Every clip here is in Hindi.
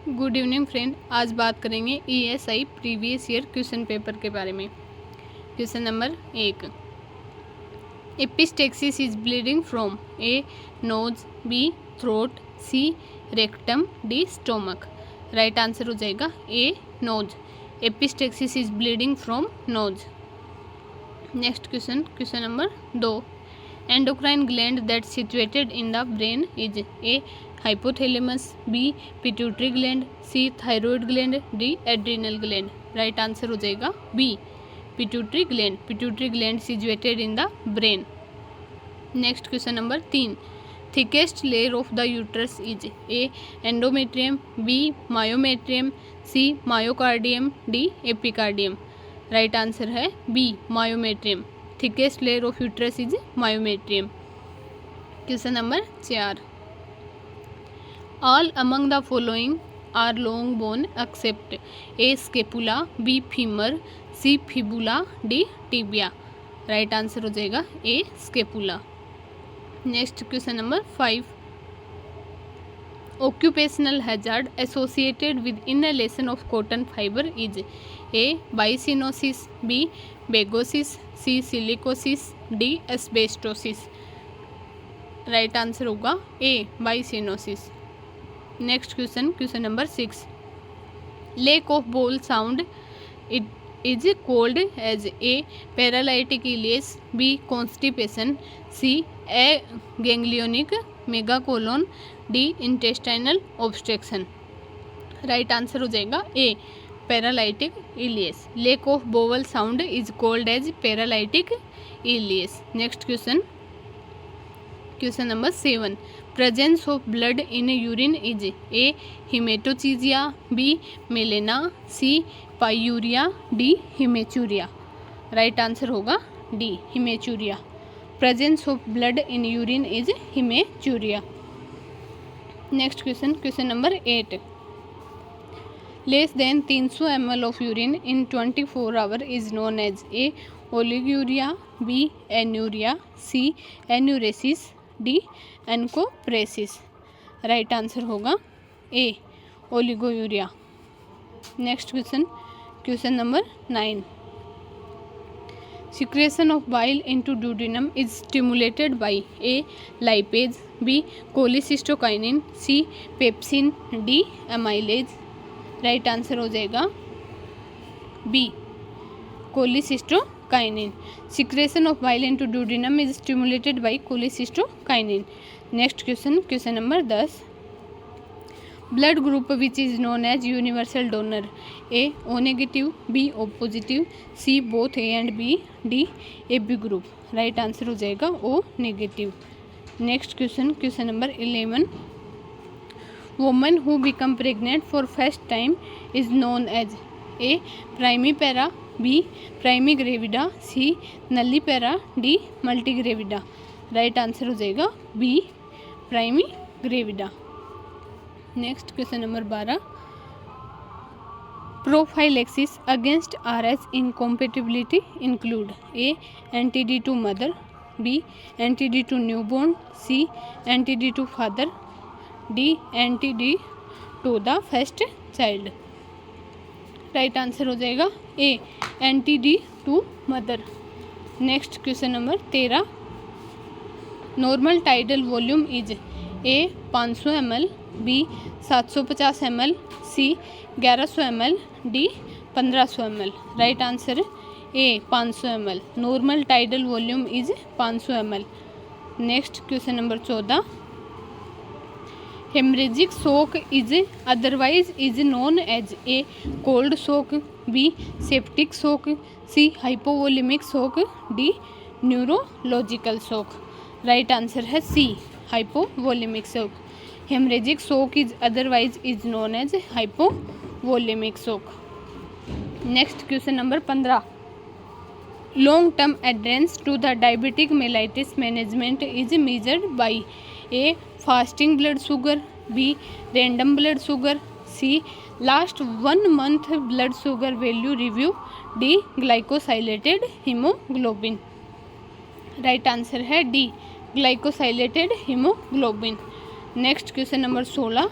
गुड इवनिंग फ्रेंड, आज बात करेंगे ESI previous year question paper के बारे में। Question number 1, epistaxis is bleeding from A nose, B throat, C rectum, D stomach. Right answer हो जाएगा A nose. Epistaxis is bleeding from nose. Next question, question number 2, endocrine gland that situated in the brain is A hypothalamus, B pituitary gland, C thyroid gland, D adrenal gland. Right answer हो जाएगा B pituitary gland. Pituitary gland situated in the brain. Next question number 3, thickest layer of the uterus is A endometrium, B myometrium, C myocardium, D epicardium. Right answer है B myometrium. Thickest layer of uterus is myometrium. Question number 4, all among the following are long bone except A scapula, B femur, C fibula, D tibia। Right answer हो जाएगा A scapula। Next question number 5, occupational hazard associated with inhalation of cotton fiber is A bicyanosis, B bagosis, C silicosis, D asbestosis। Right answer होगा A bicyanosis। Next question, question number 6, lack of bowel sound it is called as A paralytic ileus, B constipation, C aganglionic megacolon, D intestinal obstruction. Right answer हो जाएगा A paralytic ileus. Lack of bowel sound is called as paralytic ileus. Next question, question number 7, presence of blood in urine is A haematochezia, B melena, C pyuria, D haematuria. Right answer होगा D haematuria. Presence of blood in urine is haematuria. Next question, question number 8, less than 300 ml of urine in 24 hour is known as A oliguria, B anuria, C enuresis, D encopresis. Right answer होगा A oliguria. Next question, question number 9, secretion of bile into duodenum is stimulated by A lipase, B cholecystokinin, C pepsin, D amylase. Right answer हो जाएगा B cholecystokinin. Secretion of bile into duodenum is stimulated by cholecystokinin. Next question, question number 10, blood group which is known as universal donor, A O negative, B O positive, C both A and B, D A B group. Right answer हो जाएगा O negative. Next question, question number 11, woman who become pregnant for first time is known as A primipara, B primigravida, C nullipara, D multigravida. Right answer हो जाएगा B प्राइमीग्रेविडा। Next question number 12, prophylaxis against RH incompatibility include A anti D to mother, B anti D to newborn, C anti D to father, D anti D to the first child. Right answer हो जाएगा A anti D to mother. Next question number 13, normal tidal volume is A 500 ml, B 750 ml, C 1100 ml, D 1500 ml। Right answer A 500 ml। Normal tidal volume is 500 ml। Next question number 14, haemorrhagic shock is otherwise is known as A cold shock, B septic shock, C hypovolaemic shock, D neurological shock. Right answer है C hypovolaemic shock. Haemorrhagic shock is otherwise is known as hypovolaemic shock. Next question number 15, long term adherence to the diabetic mellitus management is measured by A fasting blood sugar, B random blood sugar, C last 1 month blood sugar value review, D glycosylated haemoglobin. Right answer है D glycosylated haemoglobin. Next question number 16,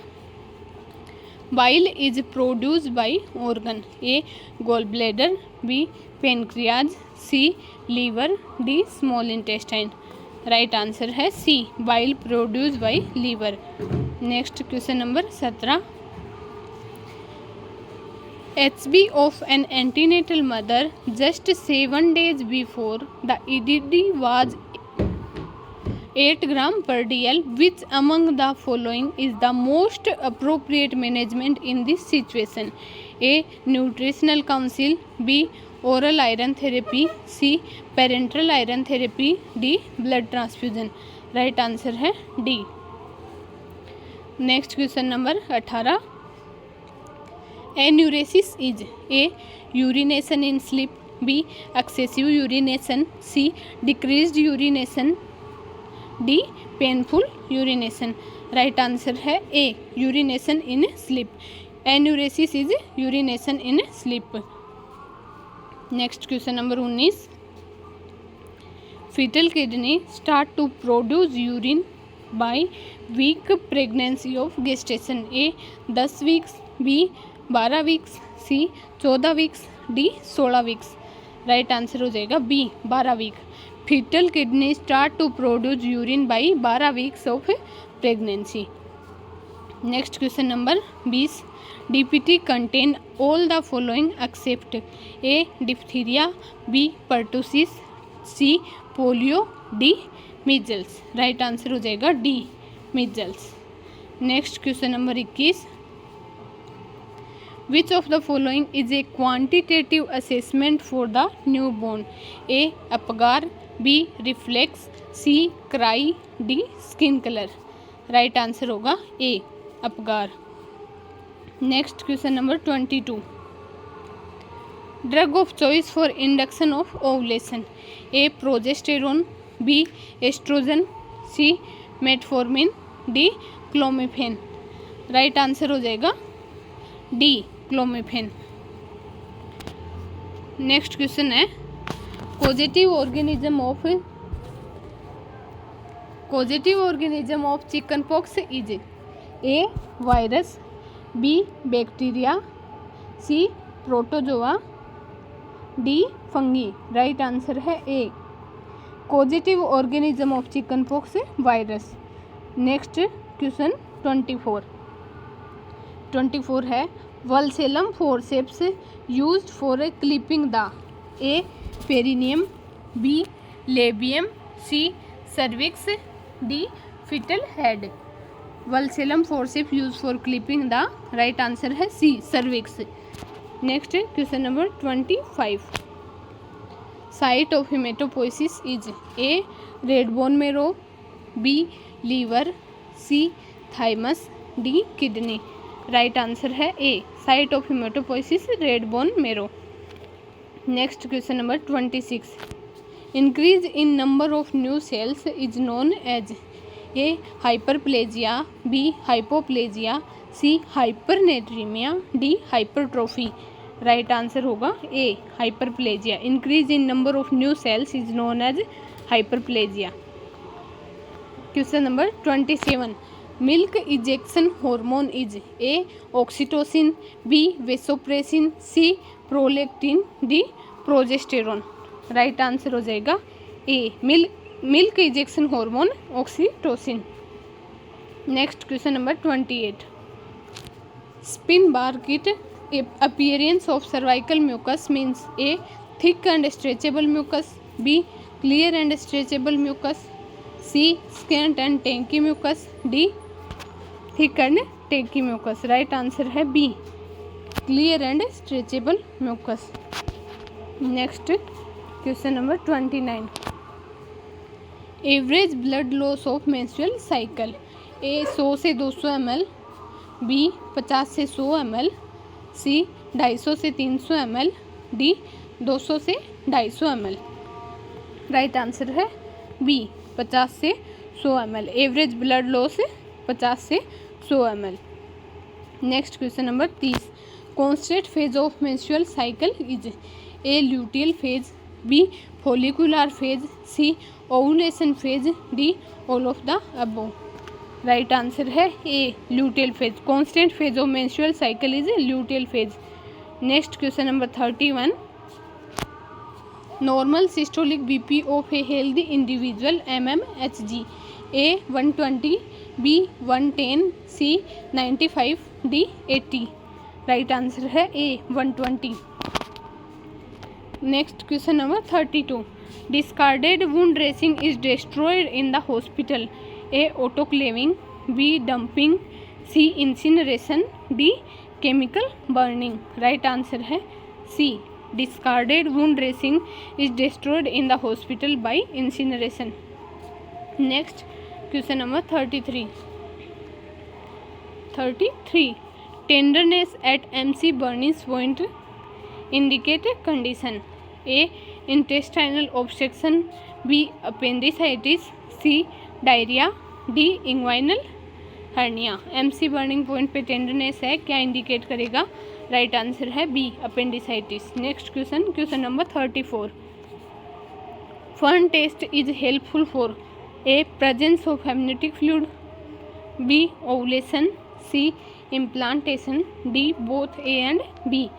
Bile is produced by organ. A. Gallbladder. B. Pancreas. C. Liver. D. Small intestine. Right answer है C. Bile produced by liver. Next question number 17. HB of an antenatal mother just 7 days before the EDD was 8 gram per dl. Which among the following is the most appropriate management in this situation? A. Nutritional counsel. B. Oral iron therapy. C. Parenteral iron therapy. D. Blood transfusion. Right answer है D. Next question number 18. Enuresis is A. Urination in sleep. B. Excessive urination. C. Decreased urination. D. Painful urination. Right answer है A. Urination in sleep. Enuresis is urination in sleep. Next question number 19. Fetal kidney start to produce urine by week pregnancy of gestation. A. 10 weeks. B. 12 weeks. C. 14 weeks. D. 16 weeks. Right answer हो जाएगा B. 12 week. Foetal kidney start to produce urine by 12 weeks of pregnancy. Next question number 20. DPT contain all the following except A. Diphtheria. B. Pertussis. C. Polio. D. Measles. Right answer हो जाएगा D. Measles. Next question number 21. Which of the following is a quantitative assessment for the newborn? A. Apgar. B. reflex. C. cry. D. skin color. Right answer होगा A. Apgar. Next question number 22. Drug of choice for induction of ovulation. A. Progesterone. B. Oestrogen. C. Metformin. D. Clomiphene. Right answer हो जाएगा D. क्लोमिफेन. नेक्स्ट क्वेश्चन है positive organism of chicken pox is A. Virus. B. Bacteria. C. Protozoa. D. Fungi. Right answer है A. Positive organism of chicken pox virus. Next question 24 है vulsellum forceps used for clipping the A. Perineum. B. Labium. C. Cervix. D. Foetal head. Vulsellum forceps use for clipping the right answer है C. Cervix. Next question number 25. Site of haematopoiesis is A. Red bone marrow. B. Liver. C. Thymus. D. Kidney. Right answer है A. Site of haematopoiesis red bone marrow. Next question number 26. Increase in number of new cells is known as A. Hyperplasia. B. Hypoplasia. C. Hypernatraemia. D. Hypertrophy. Right answer होगा A. Hyperplasia. Increase in number of new cells is known as hyperplasia. Question number 27. Milk ejection hormone is A. Oxytocin. B. Vasopressin. C. Prolactin. D. Progesterone. Right answer हो जाएगा A. Milk ejection hormone oxytocin. Next question number 28. Spinnbarkeit appearance of cervical mucus means A. Thick and stretchable mucus. B. Clear and stretchable mucus. C. Scent and tacky mucus. D. Thick and tacky mucus. Right answer है B. Clear and stretchable mucus. Next question number 29. Average blood loss of menstrual cycle. A. 100 से 200 ml. B. 50 से 100 ml. C. 250 से 300 ml. D. 200 से 250 ml. राइट आंसर है B. 50 से 100 ml. एवरेज ब्लड लॉस 50 से 100 ml. Next question number 30. Constant phase of menstrual cycle is A. Luteal phase. B. Follicular phase. C. Ovulation phase. D. All of the above. Right answer है A luteal phase. Constant phase of menstrual cycle is luteal phase. Next question number 31, normal systolic BP of a healthy individual mmHg, A 120, B 110, C 95, D 80। Right answer है A 120। Next question number 32, discarded wound dressing is destroyed in the hospital, A autoclaving, B dumping, C incineration, D chemical burning. Right answer है C discarded wound dressing is destroyed in the hospital by incineration. Next question number 33, tenderness at MC Burney's point indicate a condition, a intestinal obstruction, b appendicitis, c diarrhea, d inguinal hernia। MC burning point पे टेंडरनेस है, क्या इंडिकेट करेगा? राइट आंसर है B appendicitis. Next question, question number 34, fern test is helpful for A presence of amniotic fluid, B ovulation, C implantation, D both A and B.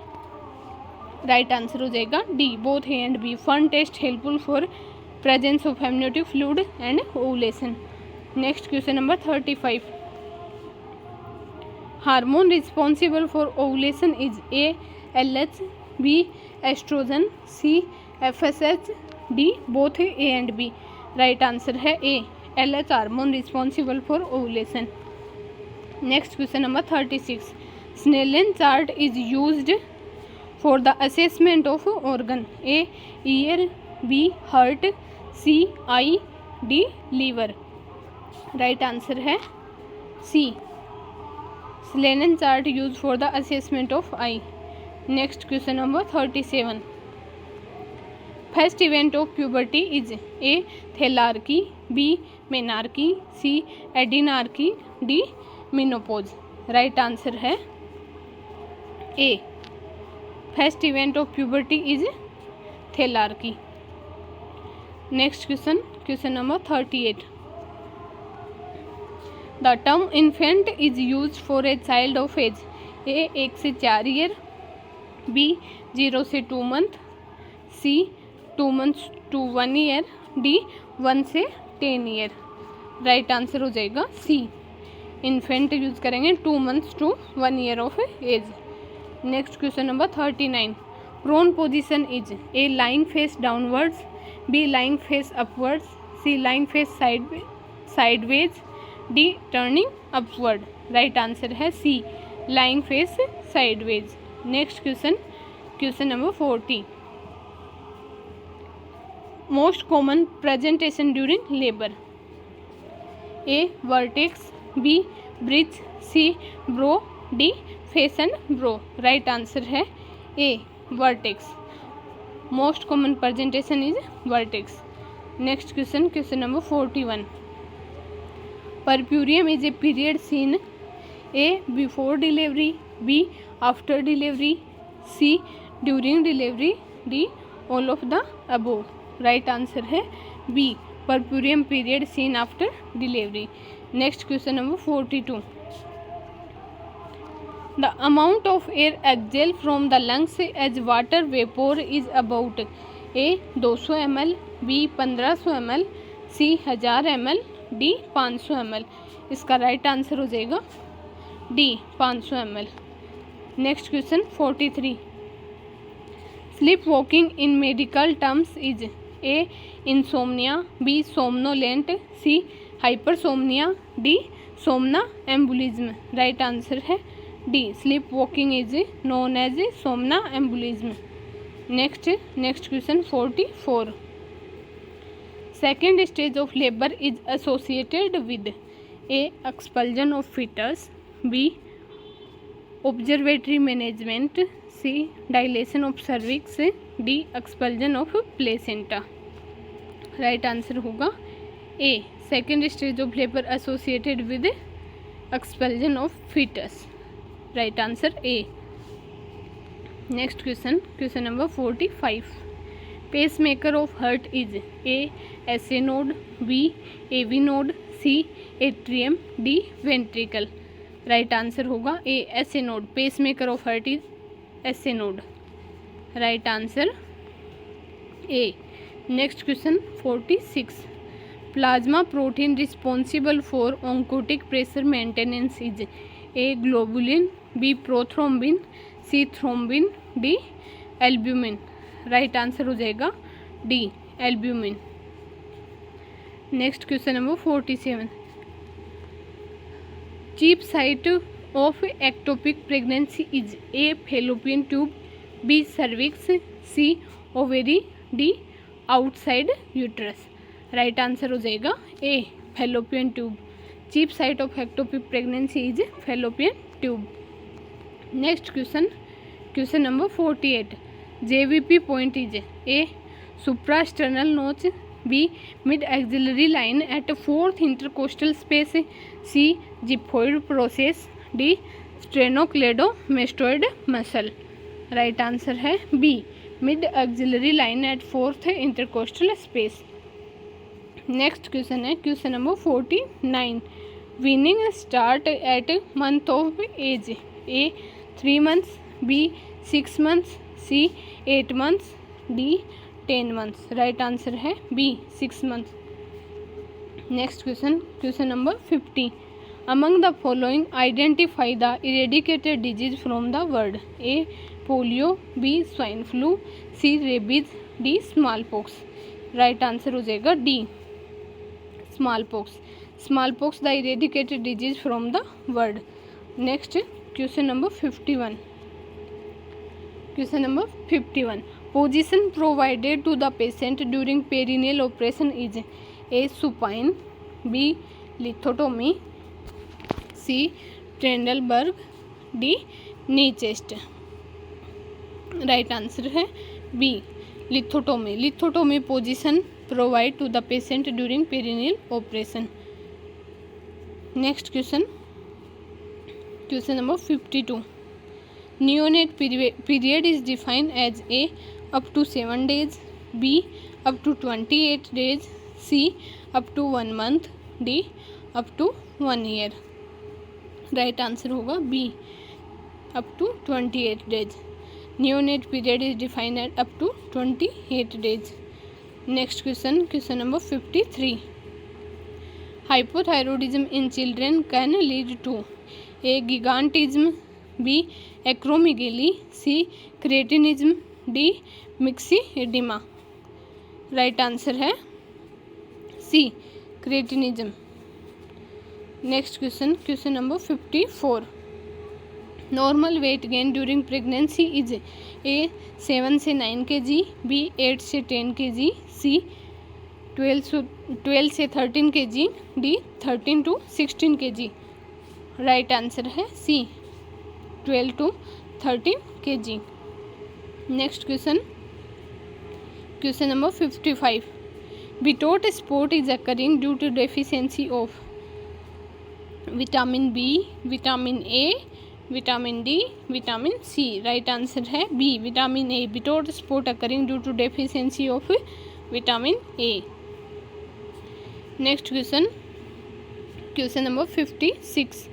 Right answer हो जाएगा D both A and B. Fern test helpful for presence of amniotic fluid and ovulation. Next question number 35, hormone responsible for ovulation is A LH, B oestrogen, C FSH, D both A and B. Right answer है A LH hormone responsible for ovulation. Next question number 36, Snellen chart is used for the assessment of organ, A ear, B heart, C eye, D liver. Right answer है C Snellen chart use for the assessment of eye. Next question number 37, first event of puberty is A thelarche, B menarche, C adrenarche, D menopause. Right answer है A first event of puberty is thelarche. Next question, question number 38, the term infant is use for a child of age, A 1 से 4 ईयर, बी 0 से 2 month, C 2 months to 1 year, D 1 से 10 ईयर। राइट आंसर हो जाएगा सी इन्फेंट यूज करेंगे 2 months to 1 year of age. Next question number 39, prone position is A lying face downwards, B lying face upwards, C lying face sideways, D turning upward. Right answer है C lying face sideways. Next question, question number 40, most common presentation during labour, A vertex, B breech, C brow, D face and brow. Right answer है A vertex. Most common presentation is vertex. Next question, question number 41, puerperium is a period seen, A before delivery, B after delivery, C during delivery, D all of the above. Right answer है B puerperium period seen after delivery. Next question number 42, the amount of air exhaled from the lungs as water vapour is about, A 200 ml, B 1500 ml, C 1000 ml, D 500 ml। इसका राइट आंसर हो जाएगा D 500 ml। Next question 43, sleep walking in medical terms is A insomnia, B somnolent, C hypersomnia, D somnambulism. Right answer है D sleep walking is known as somnambulism. Next question 44, second stage of labour is associated with A expulsion of foetus, B observatory management, C dilation of cervix, D expulsion of placenta. Right answer होगा A second stage of labour associated with expulsion of foetus. Right answer A. Next question, question number 45, pacemaker of heart is A SA node, B AV node, C atrium, D ventricle. Right answer होगा A S A node. Pacemaker of heart is S A node. Right answer A. Next question 46, plasma protein responsible for oncotic pressure maintenance is A globulin, B prothrombin, C thrombin, D albumin. Right answer हो जाएगा D albumin. Next question number 47, chief site of ectopic pregnancy is A fallopian tube, B cervix, C ovary, D outside uterus. Right answer हो जाएगा A fallopian tube. Chief site of ectopic pregnancy is fallopian tube. Next question, question number 48, JVP point is A suprasternal notch, B mid axillary line at fourth intercostal space, C xiphoid process, D sternocleidomastoid muscle. Right answer है B mid axillary line at fourth intercostal space. Next question है question number 49, weaning start at month of age, A 3 months, B 6 months, C 8 months, D 10 months। Right answer है B 6 months। Next question, question number 50, among the following identify the eradicated disease from the world, A polio, B swine flu, C rabies, D small pox. Right answer हो जाएगा D small pox. Small pox the eradicated disease from the world. Next question number 51, question number 51, position provided to the patient during perineal operation is A supine, B lithotomy, C Trendelenburg, D knee chest. Right answer है B lithotomy. Lithotomy position provide to the patient during perineal operation. Next question, question number 52, neonate period is defined as A up to 7 days, B up to 28 days, C up to 1 month, D up to 1 year। Right answer होगा B up to 28 days। Neonate period is defined at up to 28 days। Next question, question number 53, hypothyroidism in children can lead to A gigantism, B acromegaly, C cretinism, D myxoedema. Right answer है C cretinism. Next question, question number 54, normal weight gain during pregnancy is A 7 से 9 kg, बी 8 से 10 kg, सी 12 से 13 kg, D 13 to 16 kg। Right answer है C 12 to 13 kg। Next question, question number 55, Bitot spot is occurring due to deficiency of vitamin B, vitamin A, vitamin D, vitamin C. Right answer है B vitamin A. Bitot spot occurring due to deficiency of vitamin A. Next question, question number 56,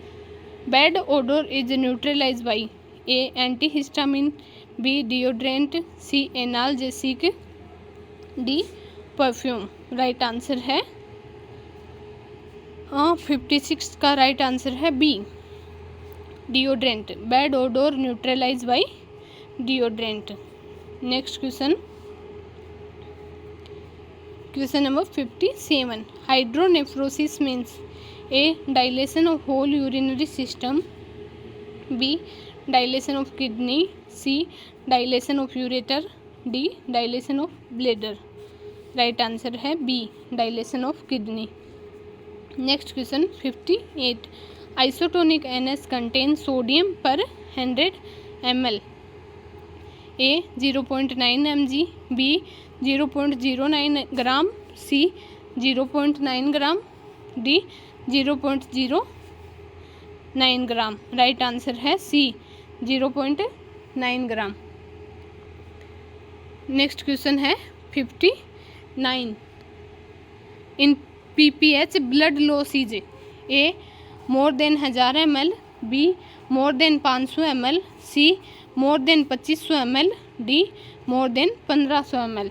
bad odour is neutralize by A antihistamine, B deodorant, C analgesic, D perfume. Right answer है 56 का राइट आंसर है B deodorant. Bad odour neutralize by deodorant. Next question, question number 57, hydronephrosis means A dilation of whole urinary system, B dilation of kidney, C dilation of ureter, D dilation of bladder. Right answer है B dilation of kidney. Next question 58, isotonic NH contain sodium per 100 ml, A 0.9 mg, B 0.09 gram, C 0.9 gram, D 0.09 gram. Right answer है सी 0.9 ग्राम। नेक्स्ट क्वेश्चन है 59, in PPH blood loss is A more than 1000 ml, B more than 500 ml, C more than 2500 ml, D more than 1500 ml।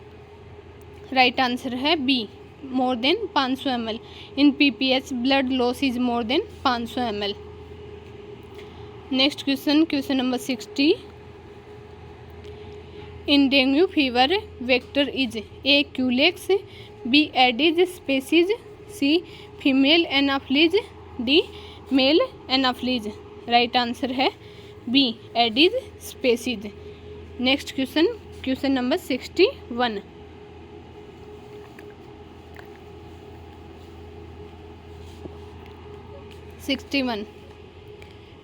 Right answer है B more than 500 ml। In PPH blood loss is more than 500 ml। Next question, question number 60। In dengue fever vector is A Culex, B Aedes species, C female Anopheles, D male Anopheles. Right answer है B Aedes species. Next question, question number 61।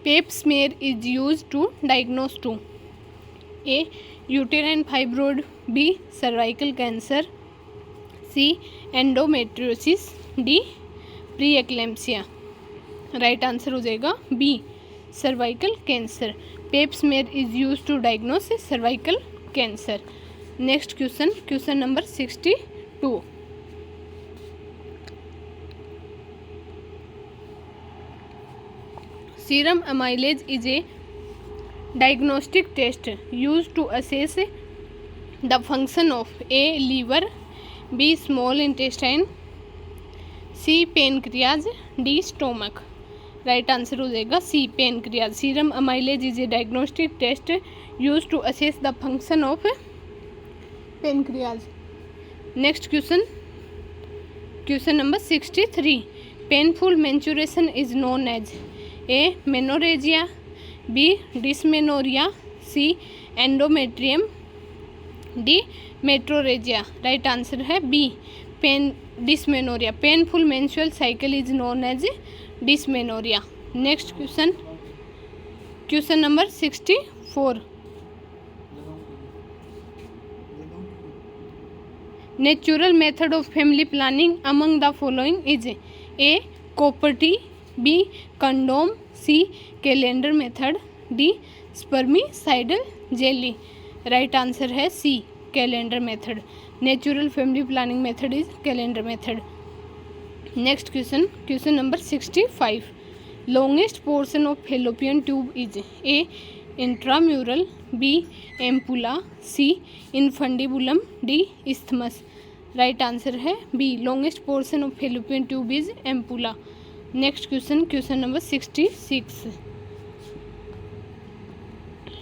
Pap smear is use to diagnose to A uterine fibroid, B cervical cancer, C endometriosis, D pre eclampsia. Right answer हो जाएगा B cervical cancer. Pap smear is use to diagnose cervical cancer. Next question, question number 62। Serum amylase is A diagnostic test used to assess the function of A liver, B small intestine, C pancreas, D stomach। Right answer हो जाएगा C pancreas. Serum amylase is a diagnostic test use to assess the function of pancreas. Next question, question number 63। Painful menstruation is known as A menorrhagia, B dysmenorrhoea, C endometrium, D metrorrhagia. Right answer है B dysmenorrhoea. Painful menstrual cycle is known as dysmenorrhoea. Next question, question number 64। Natural method of family planning among the following is A copper T, B condom, C calendar method, D spermicidal jelly. Right answer है C calendar method. Natural family planning method is calendar method. Next question, question number 65। Longest portion of fallopian tube is A intramural, B ampulla, C infundibulum, D isthmus. Right answer है B longest portion of fallopian tube is ampulla. Next question, question number 66।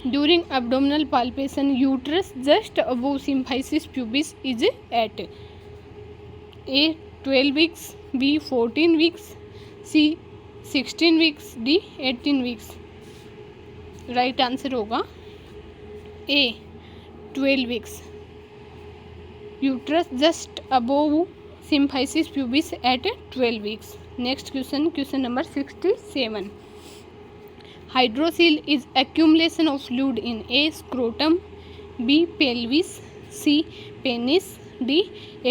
During abdominal palpation uterus just above symphysis pubis is at A 12 weeks, B 14 weeks, C 16 weeks, D 18 weeks। Right answer होगा A 12 weeks। Uterus just above symphysis pubis at 12 weeks। Next question, question number 67। Hydrocele is accumulation of fluid in A scrotum, B pelvis, C penis, D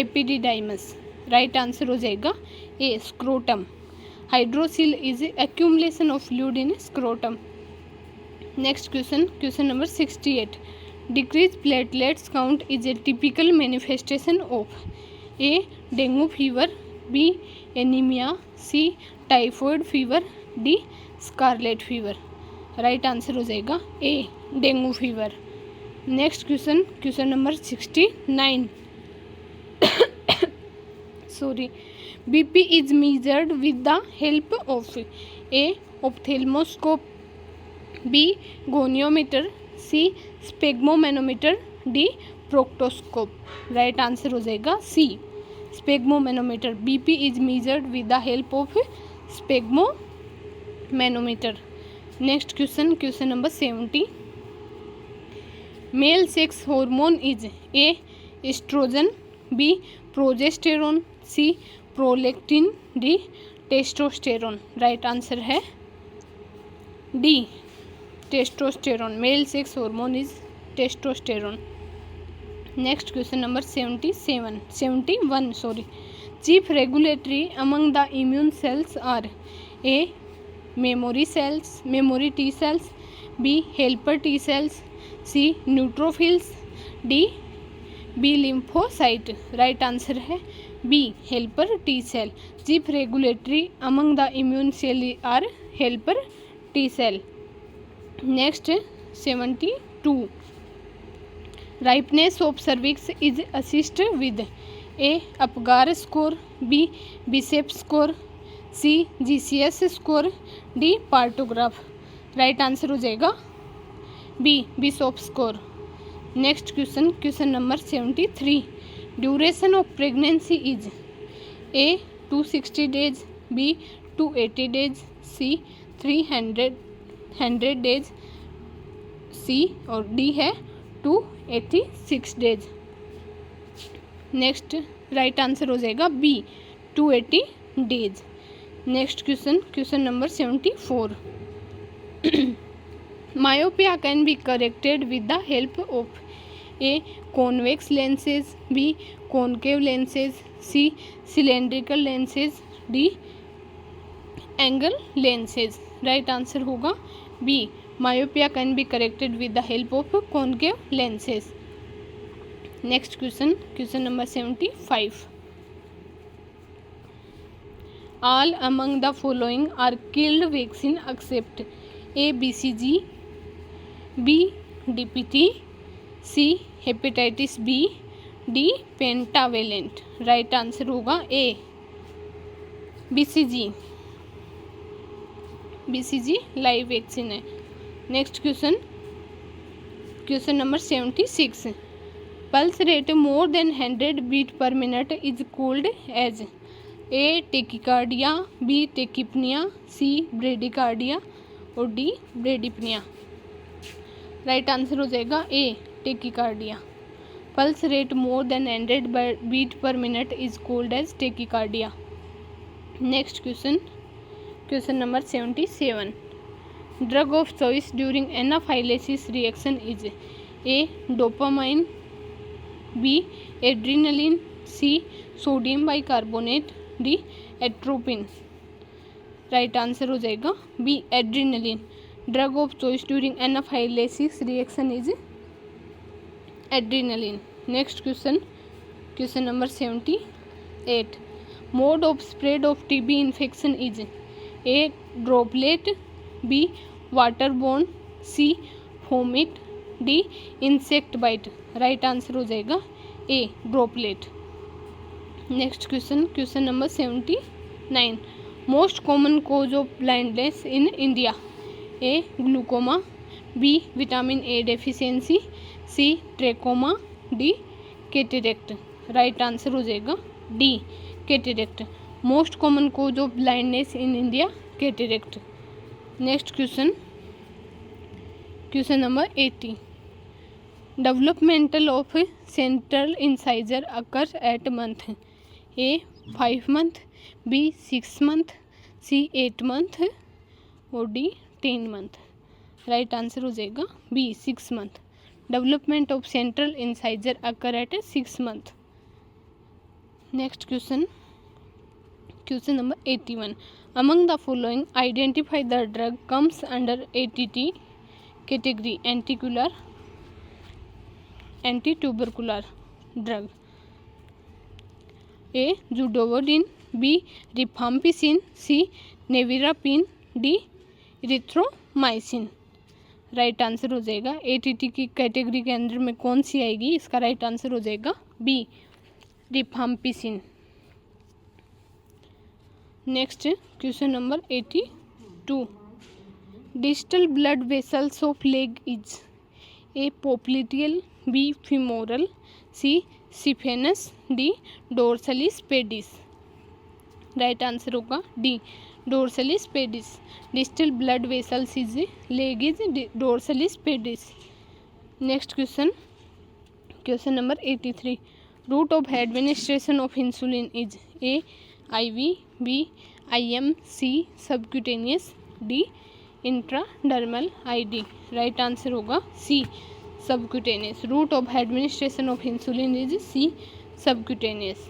epididymis। Right answer हो जाएगा A scrotum. Hydrocele is accumulation of fluid in scrotum। Next question, question number 68। Decrease platelets count is A typical manifestation of A dengue fever, B anaemia, C typhoid fever, D scarlet fever. Right answer हो जाएगा A dengue fever. Next question, question number 69। Sorry. BP is measured with the help of A ophthalmoscope, B goniometer, C sphygmomanometer, D proctoscope. Right answer हो जाएगा C sphygmomanometer. BP is measured with the help of sphygmomanometer. Next question, question number 70। Male sex hormone is A oestrogen, B progesterone, C prolactin, D testosterone. Right answer है D testosterone. Male sex hormone is testosterone. Next question number 71 sorry. Chief regulatory among the immune cells are A memory cells, memory T cells, B helper T cells, C neutrophils, D B lymphocyte. Right answer है B. Helper T cell. Chief regulatory among the immune cell are helper T cell. Next 72. Ripeness of cervix is assessed with A. Apgar score, B. Bicep score, C. GCS score, D. Partograph. Right answer हो जाएगा B Bishop score. Next question number 73. Duration of pregnancy is A 260 days, B 280 days, C 300 days, C और डी है 286 डेज. नेक्स्ट राइट आंसर हो जाएगा B 280 days. Next question number 74. Myopia can be corrected with the help of A. Convex lenses, B. Concave lenses, C. Cylindrical lenses, D. Angle lenses. Right answer होगा B. Myopia can be corrected with the help of concave lenses. Next question number 75. All among the following are killed vaccine except A. BCG, B. DPT, C. Hepatitis B, D. Pentavalent. Right answer होगा A. BCG लाइव वैक्सीन है. Next question number 76. Pulse rate more than 100 beat per minute is called as A. Tachycardia, B. Tachypnoea, C. Bradycardia और डी ब्रेडिपनिया. राइट आंसर हो जाएगा A tachycardia. Pulse rate more than 100 beat per minute is called as tachycardia. Next question number 77. Drug of choice during anaphylaxis reaction is A. Dopamine, B. Adrenaline, C. Sodium bicarbonate, D. Atropine. Right answer हो जाएगा B adrenaline. Drug of choice during anaphylaxis reaction is adrenaline. Next question number 78. Mode of spread of TB infection is A. Droplet, B. Waterborne, C. Vomit, D. Insect bite. Right answer हो जाएगा A droplet. Next question number 79. Most common cause of blindness in India A. Glaucoma, B. Vitamin A deficiency, C. Trachoma, D. Cataract. Right answer हो जाएगा D cataract. Most common cause of blindness in India cataract. Next question number 80. Developmental of central incisor occurs at month A. 5 month, B. 6 month, C. 8 month और D. 10 month. राइट आंसर हो जाएगा B. 6 month. Development of central incisor occur at 6 month. Next question number 81. Among the following identify the drug comes under ATT category anti tubercular drug. A. Zidovudine, B. Rifampicin, C. Nevirapine, D. Erythromycin. Right answer हो जाएगा ATT की कैटेगरी के अंदर में कौन सी आएगी. इसका राइट आंसर हो जाएगा B rifampicin. Next question number 82. Distal blood vessels of leg is A. Popliteal, B. Femoral, C. Saphenous, D. Dorsalis pedis. Right answer होगा D dorsalis pedis. Distal blood vessels is leg is dorsalis pedis. Next question number 83. Route of administration of insulin is A. IV, B. IM, C. Subcutaneous, D. Intradermal ID. Right answer होगा C subcutaneous. Route of administration of insulin is C subcutaneous.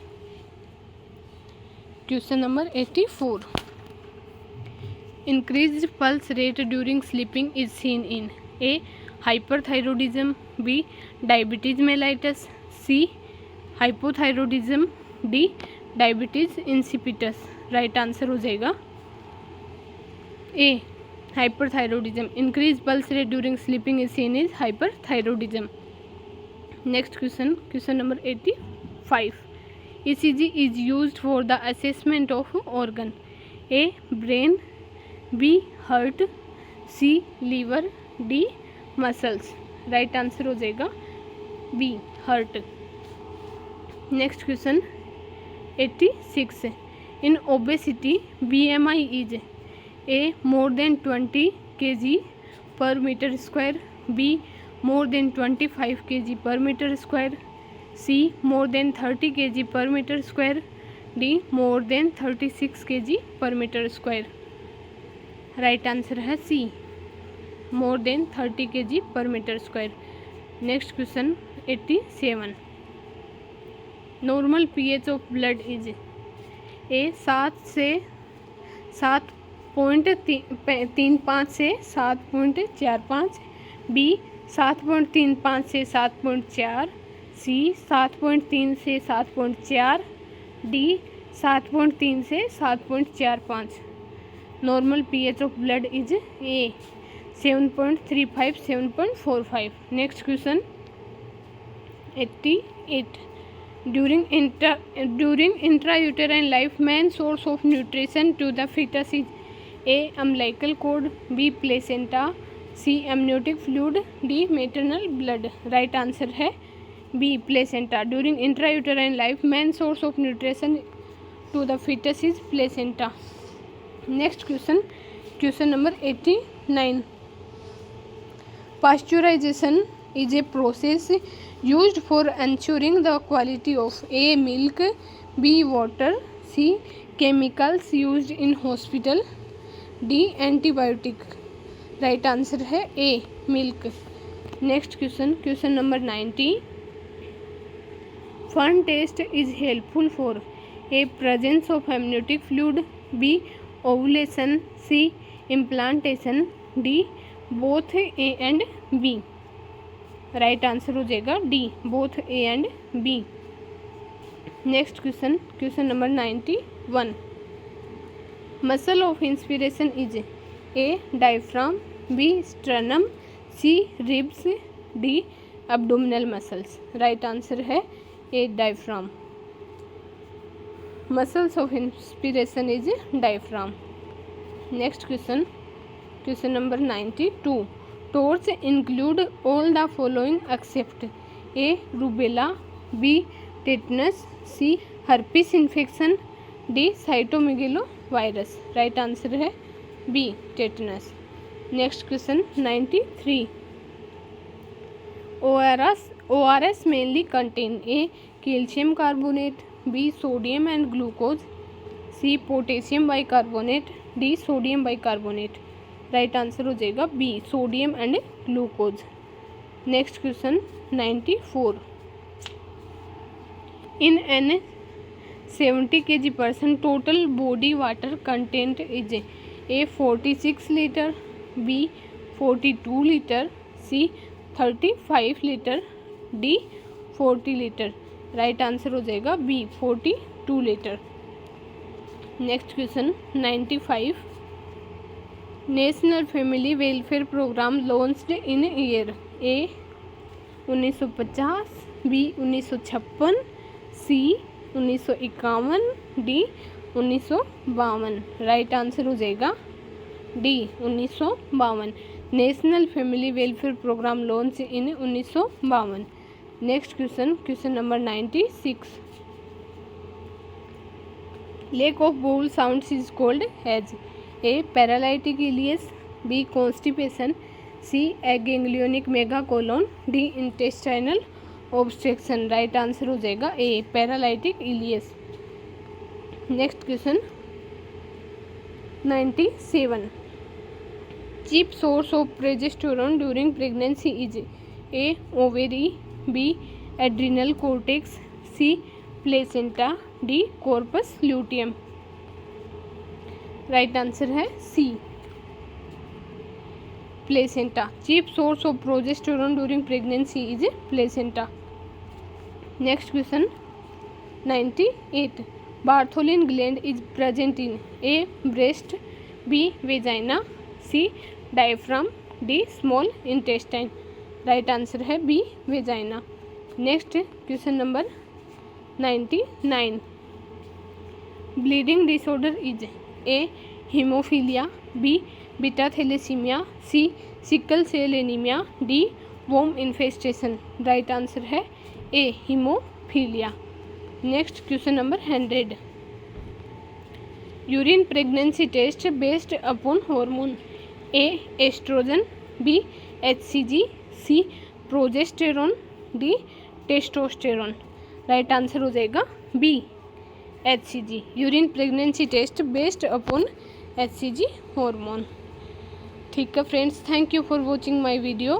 Question number 84. Increase pulse rate during sleeping is seen in A. Hyperthyroidism, B. Diabetes mellitus, C. Hypothyroidism, D. Diabetes insipidus, right answer हो जाएगा A hyperthyroidism, increase pulse rate during sleeping is seen is hyperthyroidism. Next question, question number 85, ECG is used for the assessment of organ, A brain, B heart, C liver, D muscles, right answer हो जाएगा B heart। Next question 86, in obesity BMI is A more than 20 kg per meter square, B more than 25 kg per meter square, C more than 30 kg per meter square, D more than 36 kg per meter square, right answer है C more than 30 kg per meter square। Next question 87, normal pH of blood is A 7 से 7.35 से 7.45, B 7.35 से 7.4, C 7.3 से 7.4, D 7.3 से 7.45, normal pH of blood is A 7.35 7.45। Next question 88, during intrauterine life main source of nutrition to the foetus is A umbilical cord, B placenta, C amniotic fluid, D maternal blood, right answer है B placenta. During intrauterine life main source of nutrition to the foetus is placenta. Next question, question number 89, pasteurisation is a process used for ensuring the quality of A milk, B water, C chemicals used in hospital, D antibiotic, right answer है A milk. Next question, question number 90, fern test is helpful for A presence of amniotic fluid, B ovulation, C implantation, D both A and B, right answer हो जाएगा D both A and B. Next question, question number 91, muscle of inspiration is A diaphragm, B sternum, C ribs, D abdominal muscles, right answer है A diaphragm. Muscles of inspiration is diaphragm. Next question, question number 92, TORCH include all the following except A rubella, B tetanus, C herpes infection, D cytomegalo virus, right answer है B tetanus. Next question 93, ORS mainly contain A calcium carbonate, B sodium and glucose, C potassium bicarbonate, D sodium bicarbonate, right answer हो जाएगा B sodium and glucose. Next question 94, in an 70 kg person total body water content is A 46 litre, B 42 litre, C 35 litre, D 40 litre, right answer हो जाएगा B 42 litre. Next question 95, national family welfare programme launched in year A 1950, B 1956, C 1951, D 1952, right answer हो जाएगा D 1952। National family welfare programme launch in 1952। Next question, question number 96, lack of bowel sounds is called as A paralytic ileus, B constipation, C aganglionic megacolon, D intestinal obstruction, right answer हो जाएगा A paralytic ileus. Next question 97, chief source of progesterone during pregnancy is A ovary, B adrenal cortex, C placenta, D corpus luteum, right answer है C placenta. Chief source of progesterone during pregnancy is placenta. Next question 98, Bartholin gland is present in A. breast, B. vagina, C. diaphragm, D. small intestine. Right answer है B vagina. Next question number 99। Bleeding disorder is A haemophilia, B beta thalassaemia, C sickle cell anaemia, D worm infestation. Right answer है A haemophilia. Next question number 100। Urine pregnancy test based upon hormone, A oestrogen, B HCG, C progesterone, D testosterone. Right answer हो जाएगा B HCG. Urine pregnancy test based upon HCG hormone. ठीक है friends, thank you for watching my video.